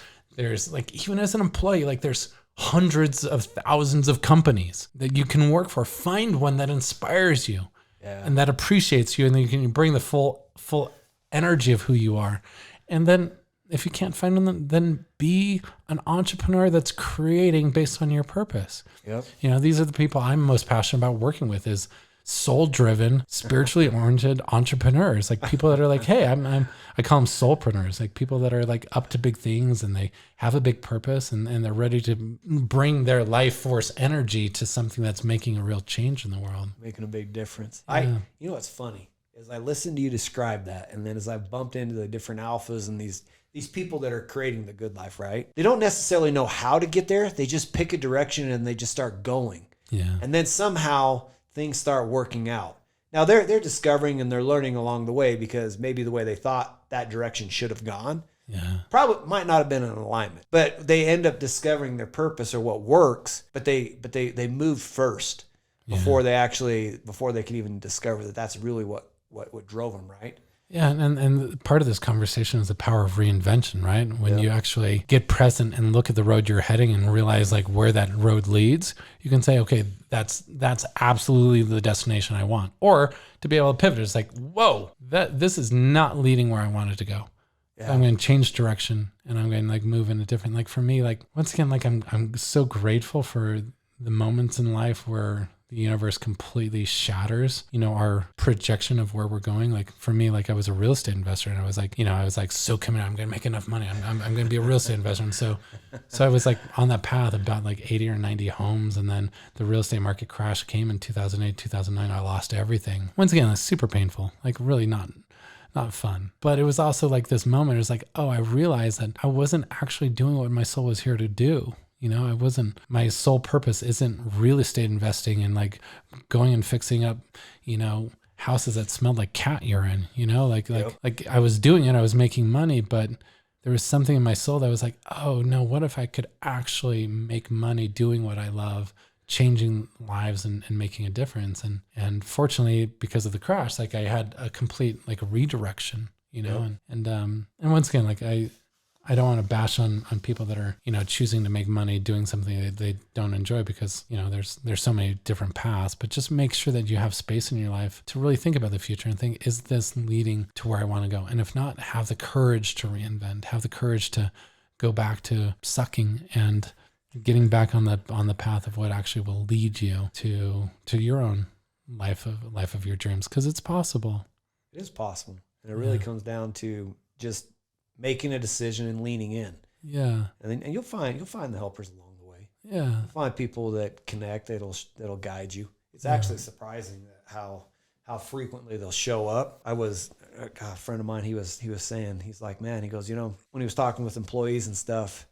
like, even as an employee, like there's hundreds of thousands of companies that you can work for. Find one that inspires you and that appreciates you, and then you can bring the full energy of who you are. And then if you can't find them, then be an entrepreneur that's creating based on your purpose. Yep. These are the people I'm most passionate about working with, is soul-driven, spiritually oriented entrepreneurs. Like people that are like, hey, I call them soulpreneurs, like people that are like up to big things and they have a big purpose and they're ready to bring their life force energy to something that's making a real change in the world. Making a big difference. Yeah. You know what's funny? As I listened to you describe that, and then as I bumped into the different alphas and these people that are creating the good life, right? They don't necessarily know how to get there. They just pick a direction and they just start going. Yeah. And then somehow things start working out. Now they're discovering and they're learning along the way, because maybe the way they thought that direction should have gone probably might not have been in alignment. But they end up discovering their purpose or what works, but they move first before they can even discover that that's really what drove them, right? Yeah, and part of this conversation is the power of reinvention, right? When you actually get present and look at the road you're heading and realize like where that road leads, you can say, okay, that's absolutely the destination I want. Or to be able to pivot, it's like, whoa, this is not leading where I wanted to go. Yeah. I'm going to change direction and I'm going to like move in a different, like for me, like once again, like I'm so grateful for the moments in life where the universe completely shatters, our projection of where we're going. Like for me, like I was a real estate investor and I was like, so committed, I'm going to make enough money. I'm going to be a real estate investor. And so I was like on that path, about like 80 or 90 homes. And then the real estate market crash came in 2008, 2009. I lost everything. Once again, it's super painful, like really not fun. But it was also like this moment. It was like, oh, I realized that I wasn't actually doing what my soul was here to do. My sole purpose isn't real estate investing and like going and fixing up, houses that smelled like cat urine, like I was doing it, I was making money, but there was something in my soul that was like, oh no, what if I could actually make money doing what I love, changing lives and making a difference. And fortunately, because of the crash, like I had a complete like redirection, and once again, like I don't want to bash on people that are, choosing to make money doing something that they don't enjoy because, there's so many different paths, but just make sure that you have space in your life to really think about the future and think, is this leading to where I want to go? And if not, have the courage to reinvent, have the courage to go back to sucking and getting back on the path of what actually will lead you to your own life of your dreams. Cause it's possible. It is possible. And it really comes down to just making a decision and leaning in. Yeah. And you'll find the helpers along the way. Yeah. You'll find people that connect, that'll guide you. It's actually surprising how frequently they'll show up. I was a friend of mine, he was saying, he's like, man, he goes, when he was talking with employees and stuff,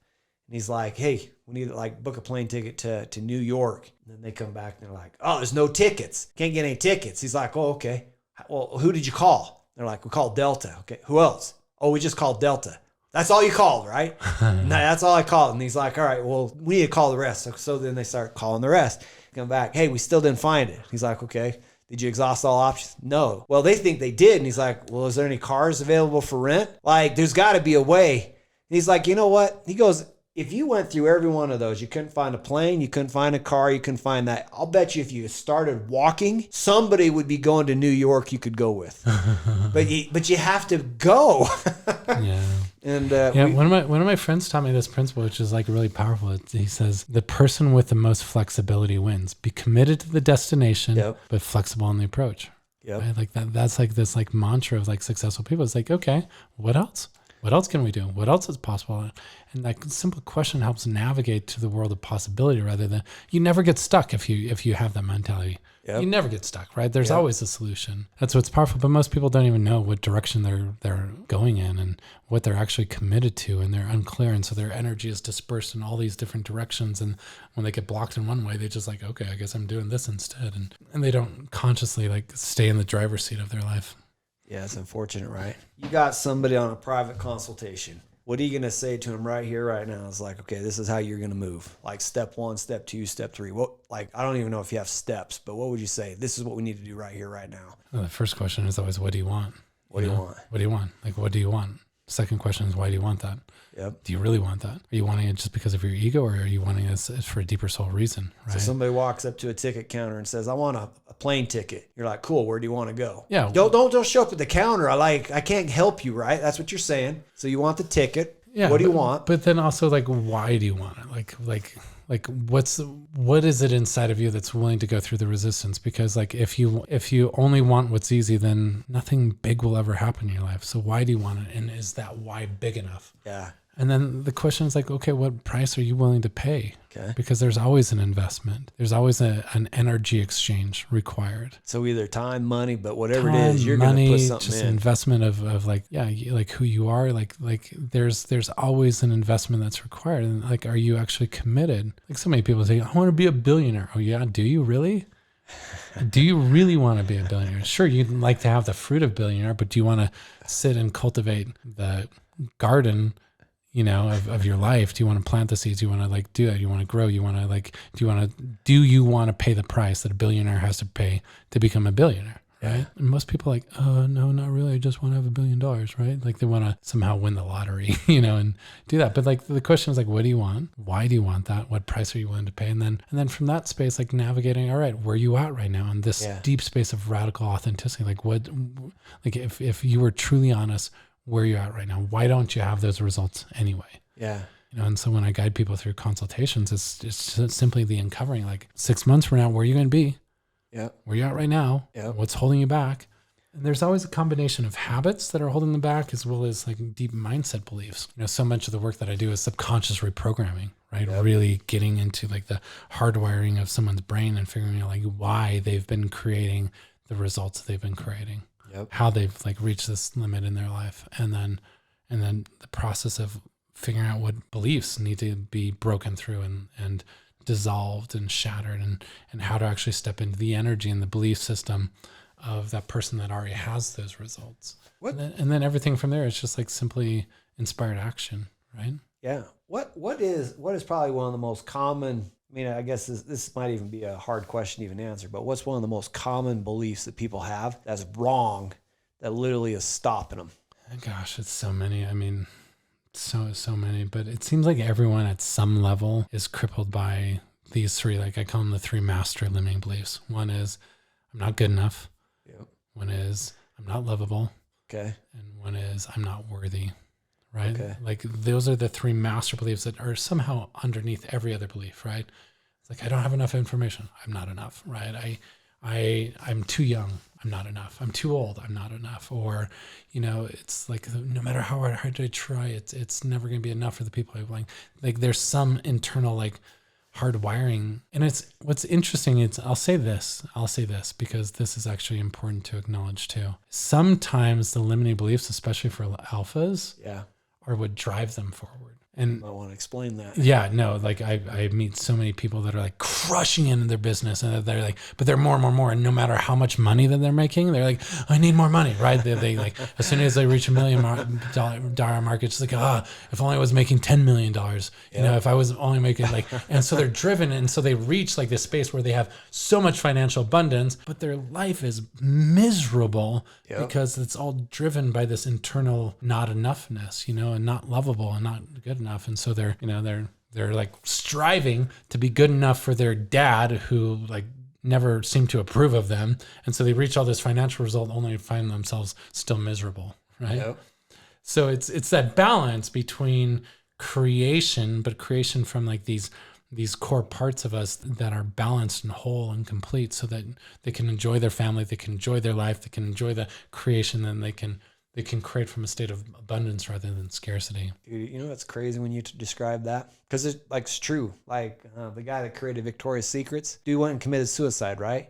and he's like, hey, we need to like book a plane ticket to New York. And then they come back and they're like, oh, there's no tickets. Can't get any tickets. He's like, oh, okay. Well, who did you call? They're like, we called Delta. Okay. Who else? Oh, we just called Delta. That's all you called, right? No, that's all I called. And he's like, all right, well, we need to call the rest. So then they start calling the rest. Come back. Hey, we still didn't find it. He's like, okay. Did you exhaust all options? No. Well, they think they did. And he's like, well, is there any cars available for rent? Like, there's got to be a way. And he's like, you know what? He goes, if you went through every one of those, you couldn't find a plane, you couldn't find a car, you couldn't find that. I'll bet you if you started walking, somebody would be going to New York you could go with. but you have to go. Yeah. And one of my friends taught me this principle, which is like really powerful. He says, the person with the most flexibility wins. Be committed to the destination, but flexible in the approach. Yep. Right? Like that's like this like mantra of like successful people. It's like, okay, what else? What else can we do? What else is possible? And that simple question helps navigate to the world of possibility rather than, you never get stuck if you have that mentality. Yep. You never get stuck, right? There's always a solution. That's what's powerful. But most people don't even know what direction they're going in and what they're actually committed to, and they're unclear. And so their energy is dispersed in all these different directions. And when they get blocked in one way, they just like, okay, I guess I'm doing this instead. And they don't consciously like stay in the driver's seat of their life. Yeah, it's unfortunate, right? You got somebody on a private consultation. What are you going to say to him right here, right now? It's like, okay, this is how you're going to move. Like step 1, step 2, step 3. I don't even know if you have steps, but what would you say? This is what we need to do right here, right now. Well, the first question is always, what do you want? What do you want? What do you want? Like, what do you want? Second question is, why do you want that? Yep. Do you really want that? Are you wanting it just because of your ego, or are you wanting it for a deeper soul reason? Right? So somebody walks up to a ticket counter and says, I want a plane ticket. You're like, cool, where do you want to go? Yeah. Don't show up at the counter. I can't help you, right? That's what you're saying. So you want the ticket. Yeah. What do you want? But then also, like, why do you want it? Like what is it inside of you that's willing to go through the resistance? Because like if you only want what's easy, then nothing big will ever happen in your life. So why do you want it? And is that why big enough? Yeah. And then the question is like, okay, what price are you willing to pay? Okay. Because there's always an investment. There's always an energy exchange required. So either time, money, but whatever it is, you're going to put something just in. An investment of like, yeah, like who you are. Like there's always an investment that's required. And like, are you actually committed? Like so many people say, I want to be a billionaire. Oh yeah. Do you really? Do you really want to be a billionaire? Sure. You'd like to have the fruit of billionaire, but do you want to sit and cultivate the garden of your life? Do you want to plant the seeds? Do you want to like do that? You want to grow? You want to like, do you want to pay the price that a billionaire has to pay to become a billionaire? Right. And most people are like, oh, no, not really. I just want to have $1 billion. Right. Like they want to somehow win the lottery, and do that. But like the question is like, what do you want? Why do you want that? What price are you willing to pay? And then from that space, like navigating, all right, where are you at right now in this deep space of radical authenticity? Like like if you were truly honest, where you're at right now, why don't you have those results anyway? Yeah. And so when I guide people through consultations, it's simply the uncovering, like 6 months from now, where are you going to be? Yeah. Where you're at right now? Yeah. What's holding you back? And there's always a combination of habits that are holding them back, as well as like deep mindset beliefs. So much of the work that I do is subconscious reprogramming, right? Yep. Really getting into like the hardwiring of someone's brain and figuring out like why they've been creating the results they've been creating. Yep. How they've like reached this limit in their life, and then the process of figuring out what beliefs need to be broken through and dissolved and shattered, and how to actually step into the energy and the belief system of that person that already has those results. And then everything from there is just like simply inspired action, right? Yeah. What is probably one of the most common, I mean, I guess this might even be a hard question to even answer, but what's one of the most common beliefs that people have that's wrong, that literally is stopping them? Gosh, it's so many. I mean, so many, but it seems like everyone at some level is crippled by these three, like I call them the three master limiting beliefs. One is I'm not good enough. Yep. One is I'm not lovable. Okay. And one is I'm not worthy. Right? Okay. Like those are the three master beliefs that are somehow underneath every other belief, right? It's like I don't have enough information. I'm not enough, right? I'm too young. I'm not enough. I'm too old. I'm not enough. Or, it's like no matter how hard I try, it's never going to be enough for the people I like. Like there's some internal like hard wiring. And it's what's interesting is I'll say this because this is actually important to acknowledge too. Sometimes the limiting beliefs, especially for alphas, are what drive them forward. And I want to explain that. Yeah, no, like I meet so many people that are like crushing in their business and they're like, but they're more and more and more. And no matter how much money that they're making, they're like, I need more money, right? They like, as soon as they reach $1 million market, it's like, if only I was making $10 million, if I was only making like, and so they're driven. And so they reach like this space where they have so much financial abundance, but their life is miserable because it's all driven by this internal not enoughness, and not lovable and not good enough. And so they're like striving to be good enough for their dad who like never seemed to approve of them. And so they reach all this financial result only to find themselves still miserable. Right. Yep. So it's that balance between creation, but creation from like these core parts of us that are balanced and whole and complete so that they can enjoy their family, they can enjoy their life, they can enjoy the creation, and they can create from a state of abundance rather than scarcity. Dude, it's crazy when you describe that because it's true. Like the guy that created Victoria's Secrets, dude went and committed suicide, right?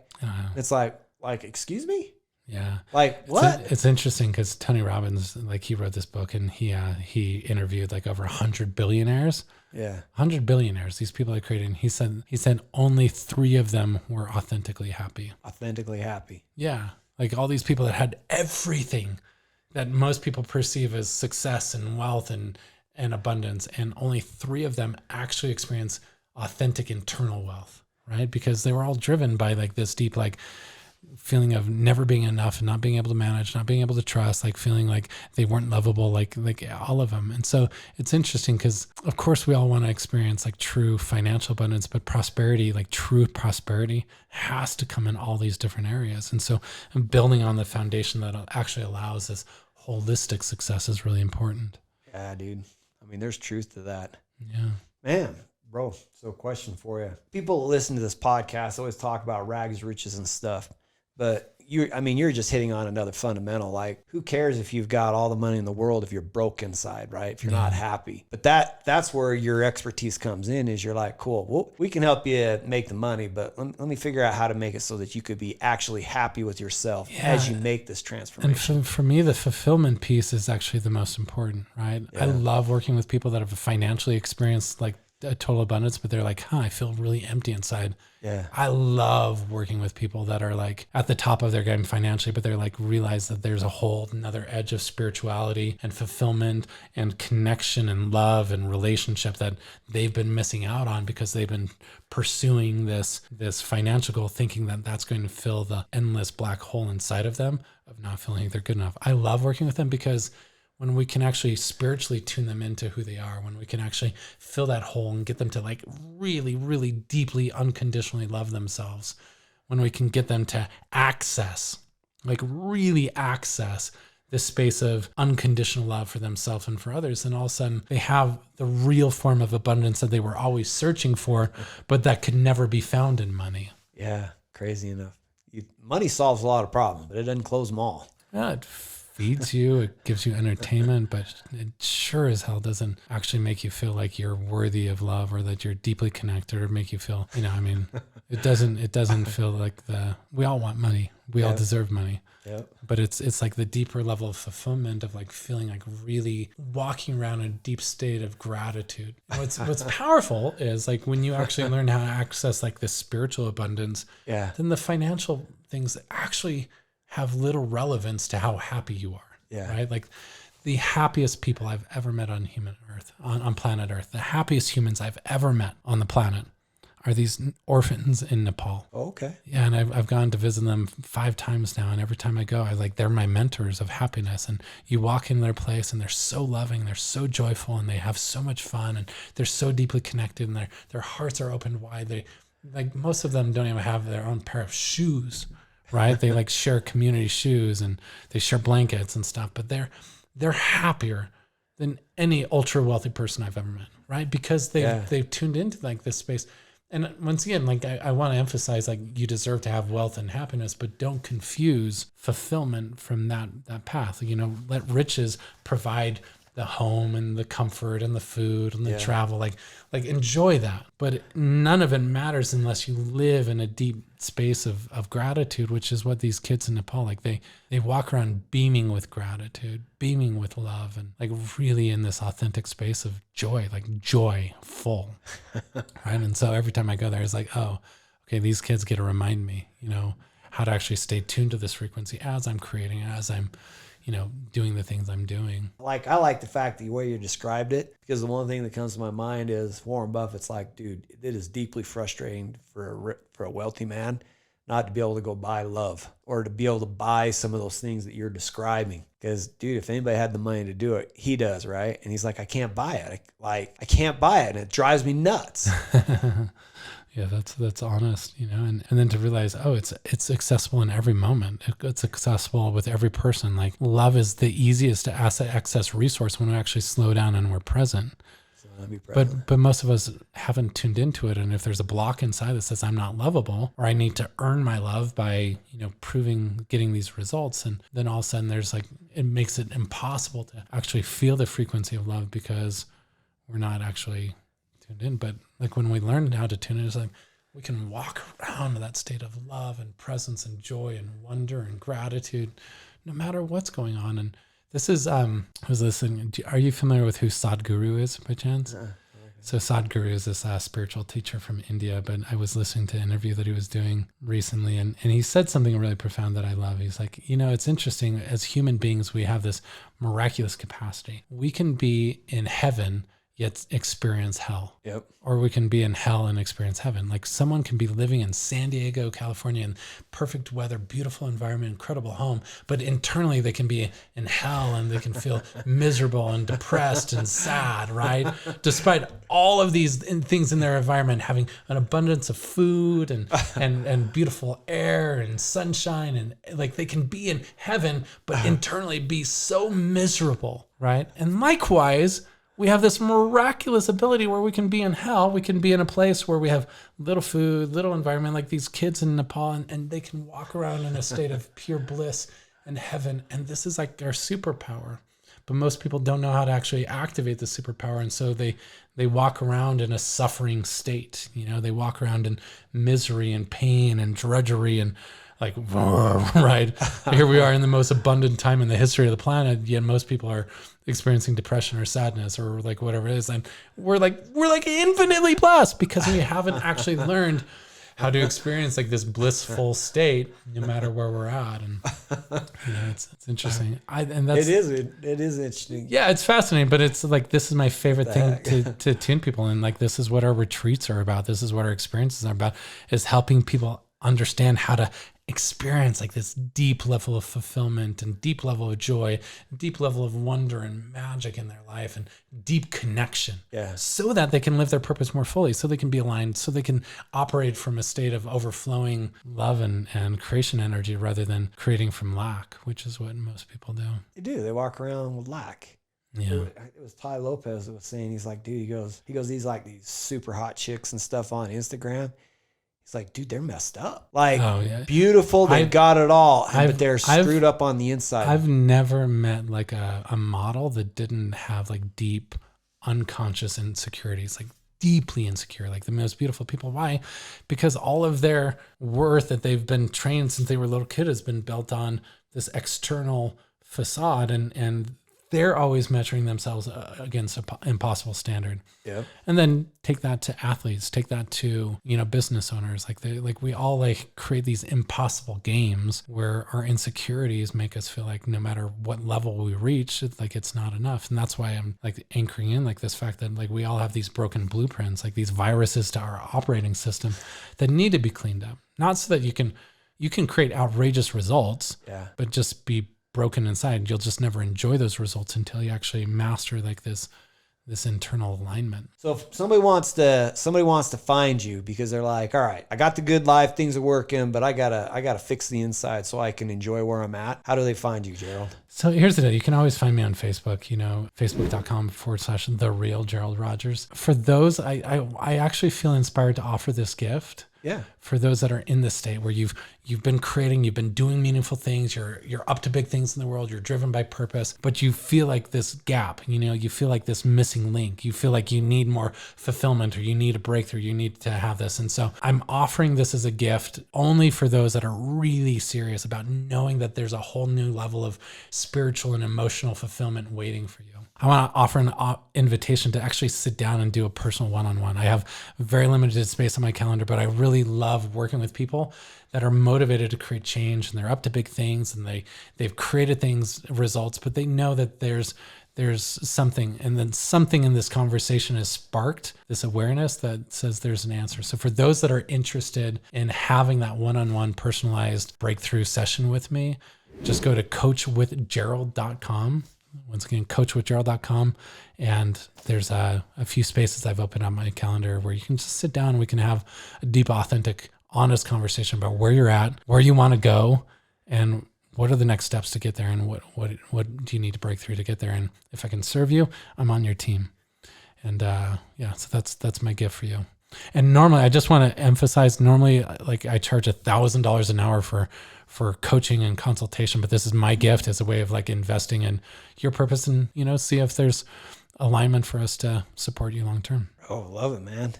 It's like, excuse me? Yeah. Like what? It's interesting because Tony Robbins, like he wrote this book and he interviewed like over 100 billionaires. Yeah. 100 billionaires, these people that created, and he said only 3 of them were authentically happy. Authentically happy. Yeah. Like all these people that had everything that most people perceive as success and wealth and abundance. And only 3 of them actually experience authentic internal wealth, right? Because they were all driven by like this deep, like feeling of never being enough and not being able to manage, not being able to trust, like feeling like they weren't lovable, like all of them. And so it's interesting because of course we all want to experience like true financial abundance, but prosperity, like true prosperity has to come in all these different areas. And so building on the foundation that actually allows this holistic success is really important. Yeah, dude. I mean, there's truth to that. Yeah. Man, bro, so question for you. People that listen to this podcast always talk about rags, riches, and stuff. But you're just hitting on another fundamental. Like, who cares if you've got all the money in the world if you're broke inside, right? If you're not happy. But that's where your expertise comes in. Is you're like, cool, well, we can help you make the money, but let me figure out how to make it so that you could be actually happy with yourself as you make this transformation. And for me, the fulfillment piece is actually the most important, right? Yeah. I love working with people that have financially experienced like a total abundance, but they're like, I feel really empty inside. Yeah. I love working with people that are like at the top of their game financially, but they're like realize that there's a whole another edge of spirituality and fulfillment and connection and love and relationship that they've been missing out on because they've been pursuing this financial goal, thinking that that's going to fill the endless black hole inside of them of not feeling like they're good enough. I love working with them because when we can actually spiritually tune them into who they are, when we can actually fill that hole and get them to like really, really deeply, unconditionally love themselves, when we can get them to really access this space of unconditional love for themselves and for others, and all of a sudden they have the real form of abundance that they were always searching for, but that could never be found in money. Yeah, crazy enough. Money solves a lot of problems, but it doesn't close them all. Yeah, it feeds you, it gives you entertainment, but it sure as hell doesn't actually make you feel like you're worthy of love or that you're deeply connected or make you feel, it doesn't feel like we all want money. We all deserve money. Yep. But it's like the deeper level of fulfillment of like feeling like really walking around in a deep state of gratitude. What's powerful is like when you actually learn how to access like this spiritual abundance, then the financial things actually have little relevance to how happy you are. Yeah. Right? Like the happiest people I've ever met on planet Earth, the happiest humans I've ever met on the planet are these orphans in Nepal. Oh, okay. Yeah, and I've gone to visit them 5 times now, and every time I go, I like they're my mentors of happiness. And you walk in their place, and they're so loving, they're so joyful, and they have so much fun, and they're so deeply connected, and their hearts are opened wide. They like most of them don't even have their own pair of shoes, right? They like share community shoes, and they share blankets and stuff. But they're happier than any ultra wealthy person I've ever met, right? Because they've tuned into like this space. And once again, like I want to emphasize, like you deserve to have wealth and happiness, but don't confuse fulfillment from that path. You know, let riches provide the home and the comfort and the food and the travel, like enjoy that. But none of it matters unless you live in a deep space of gratitude, which is what these kids in Nepal, like they walk around beaming with gratitude, beaming with love, and like really in this authentic space of joy, like joyful, right? And so every time I go there, it's like, oh, okay, these kids get to remind me, you know, how to actually stay tuned to this frequency as I'm creating, as I'm, you know, doing the things I'm doing. Like, I like the fact the way you described it, because the one thing that comes to my mind is Warren Buffett's like, dude, it is deeply frustrating for a wealthy man not to be able to go buy love or to be able to buy some of those things that you're describing. Because, dude, if anybody had the money to do it, he does, right? And he's like, I can't buy it. I can't buy it, and it drives me nuts. Yeah, that's honest, you know, and then to realize, oh, it's accessible in every moment. It's accessible with every person. Like love is the easiest to access resource when we actually slow down and we're present. So be present. But most of us haven't tuned into it. And if there's a block inside that says I'm not lovable, or I need to earn my love by, you know, getting these results, and then all of a sudden there's like, it makes it impossible to actually feel the frequency of love because we're not actually tuned in. But like when we learn how to tune in, it's like we can walk around to that state of love and presence and joy and wonder and gratitude no matter what's going on. And this is I was listening, are you familiar with who Sadhguru is by chance? So Sadhguru is this spiritual teacher from India, but I was listening to an interview that he was doing recently, and he said something really profound that I love. He's like, you know, it's interesting, as human beings we have this miraculous capacity. We can be in heaven yet experience hell. Yep. Or we can be in hell and experience heaven. Like someone can be living in San Diego, California, in perfect weather, beautiful environment, incredible home, but internally they can be in hell and they can feel miserable and depressed and sad, right? Despite all of these things in their environment, having an abundance of food and beautiful air and sunshine, and like they can be in heaven, but internally be so miserable, right? And likewise, we have this miraculous ability where we can be in hell. We can be in a place where we have little food, little environment, like these kids in Nepal, and they can walk around in a state of pure bliss and heaven. And this is like our superpower. But most people don't know how to actually activate the superpower. And so they walk around in a suffering state. You know, they walk around in misery and pain and drudgery and like, right? Here we are in the most abundant time in the history of the planet, yet most people are experiencing depression or sadness or like whatever it is. And we're like infinitely blessed because we haven't actually learned how to experience like this blissful state no matter where we're at. And you know, it's interesting. It is interesting. Yeah, it's fascinating, but it's like, this is my favorite thing to tune people in. Like, this is what our retreats are about. This is what our experiences are about, is helping people understand how to experience like this deep level of fulfillment and deep level of joy, deep level of wonder and magic in their life and deep connection. Yeah. So that they can live their purpose more fully, so they can be aligned, so they can operate from a state of overflowing love and creation energy rather than creating from lack, which is what most people do. They do. They walk around with lack. Yeah. It was Ty Lopez that was saying, he's like, dude, he goes, these like these super hot chicks and stuff on Instagram. He's like, dude, they're messed up. Like, beautiful, they've got it all, but they're screwed up on the inside. I've never met like a model that didn't have like deep unconscious insecurities, like deeply insecure, like the most beautiful people. Why? Because all of their worth that they've been trained since they were a little kid has been built on this external facade, and they're always measuring themselves against an impossible standard. Yeah. And then take that to athletes, take that to, business owners. Like we all like create these impossible games where our insecurities make us feel like no matter what level we reach, it's not enough. And that's why I'm like anchoring in like this fact that like we all have these broken blueprints, like these viruses to our operating system that need to be cleaned up. Not so that you can create outrageous results, but just be broken inside. You'll just never enjoy those results until you actually master like this internal alignment. So if somebody wants to find you because they're like, all right, I got the good life, things are working, but I gotta fix the inside so I can enjoy where I'm at. How do they find you, Gerald? So here's the deal. You can always find me on Facebook, facebook.com/the real Gerald Rogers. For those, I actually feel inspired to offer this gift. Yeah. For those that are in this state where you've been creating, you've been doing meaningful things, you're up to big things in the world, you're driven by purpose, but you feel like this gap, you feel like this missing link, you feel like you need more fulfillment or you need a breakthrough, you need to have this. And so I'm offering this as a gift only for those that are really serious about knowing that there's a whole new level of spiritual and emotional fulfillment waiting for you. I want to offer an invitation to actually sit down and do a personal one-on-one. I have very limited space on my calendar, but I really love working with people that are motivated to create change and they're up to big things and they've created results, but they know that there's something, and then something in this conversation has sparked this awareness that says there's an answer. So for those that are interested in having that one-on-one personalized breakthrough session with me, just go to coachwithgerald.com. Once again, coachwithgerald.com. And there's a few spaces I've opened on my calendar where you can just sit down and we can have a deep, authentic, honest conversation about where you're at, where you want to go, and what are the next steps to get there, and what do you need to break through to get there. And if I can serve you, I'm on your team. And so that's my gift for you. And normally, I just want to emphasize, like I charge $1,000 an hour for coaching and consultation, but this is my gift as a way of like investing in your purpose and, see if there's alignment for us to support you long term. Oh, love it, man.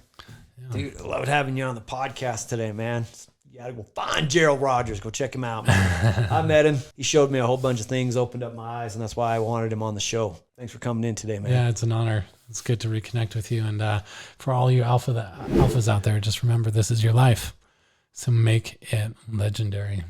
Yeah. Dude, I loved having you on the podcast today, man. You gotta go find Gerald Rogers. Go check him out, man. I met him. He showed me a whole bunch of things, opened up my eyes, and that's why I wanted him on the show. Thanks for coming in today, man. Yeah, it's an honor. It's good to reconnect with you. And for all you alphas out there, just remember this is your life. So make it legendary.